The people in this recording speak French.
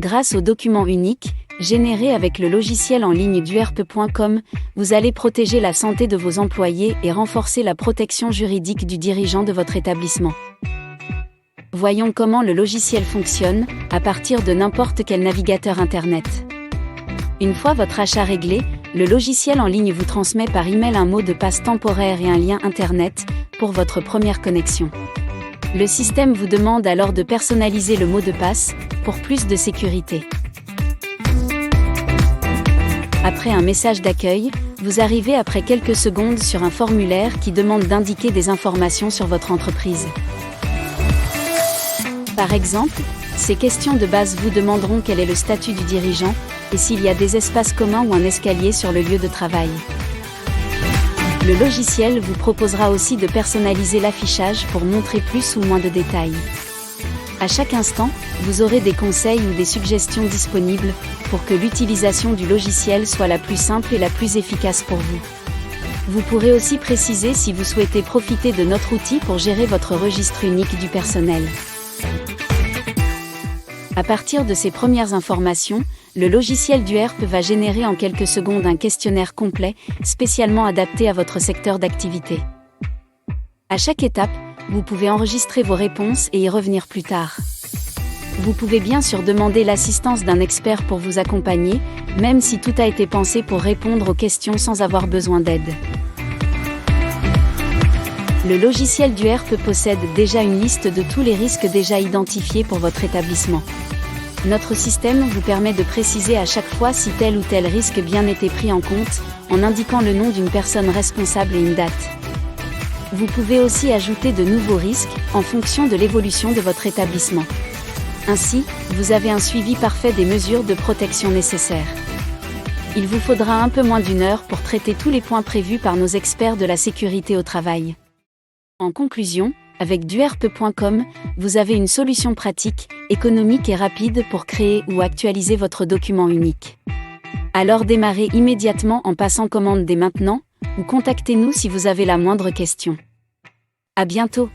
Grâce au document unique, généré avec le logiciel en ligne duerpe.com, vous allez protéger la santé de vos employés et renforcer la protection juridique du dirigeant de votre établissement. Voyons comment le logiciel fonctionne, à partir de n'importe quel navigateur Internet. Une fois votre achat réglé, le logiciel en ligne vous transmet par email un mot de passe temporaire et un lien Internet, pour votre première connexion. Le système vous demande alors de personnaliser le mot de passe, pour plus de sécurité. Après un message d'accueil, vous arrivez après quelques secondes sur un formulaire qui demande d'indiquer des informations sur votre entreprise. Par exemple, ces questions de base vous demanderont quel est le statut du dirigeant, et s'il y a des espaces communs ou un escalier sur le lieu de travail. Le logiciel vous proposera aussi de personnaliser l'affichage pour montrer plus ou moins de détails. À chaque instant, vous aurez des conseils ou des suggestions disponibles pour que l'utilisation du logiciel soit la plus simple et la plus efficace pour vous. Vous pourrez aussi préciser si vous souhaitez profiter de notre outil pour gérer votre registre unique du personnel. À partir de ces premières informations, le logiciel duerpe va générer en quelques secondes un questionnaire complet, spécialement adapté à votre secteur d'activité. À chaque étape, vous pouvez enregistrer vos réponses et y revenir plus tard. Vous pouvez bien sûr demander l'assistance d'un expert pour vous accompagner, même si tout a été pensé pour répondre aux questions sans avoir besoin d'aide. Le logiciel duerpe possède déjà une liste de tous les risques déjà identifiés pour votre établissement. Notre système vous permet de préciser à chaque fois si tel ou tel risque bien été pris en compte, en indiquant le nom d'une personne responsable et une date. Vous pouvez aussi ajouter de nouveaux risques, en fonction de l'évolution de votre établissement. Ainsi, vous avez un suivi parfait des mesures de protection nécessaires. Il vous faudra un peu moins d'1 heure pour traiter tous les points prévus par nos experts de la sécurité au travail. En conclusion, avec duerpe.com, vous avez une solution pratique, économique et rapide pour créer ou actualiser votre document unique. Alors démarrez immédiatement en passant commande dès maintenant, ou contactez-nous si vous avez la moindre question. À bientôt!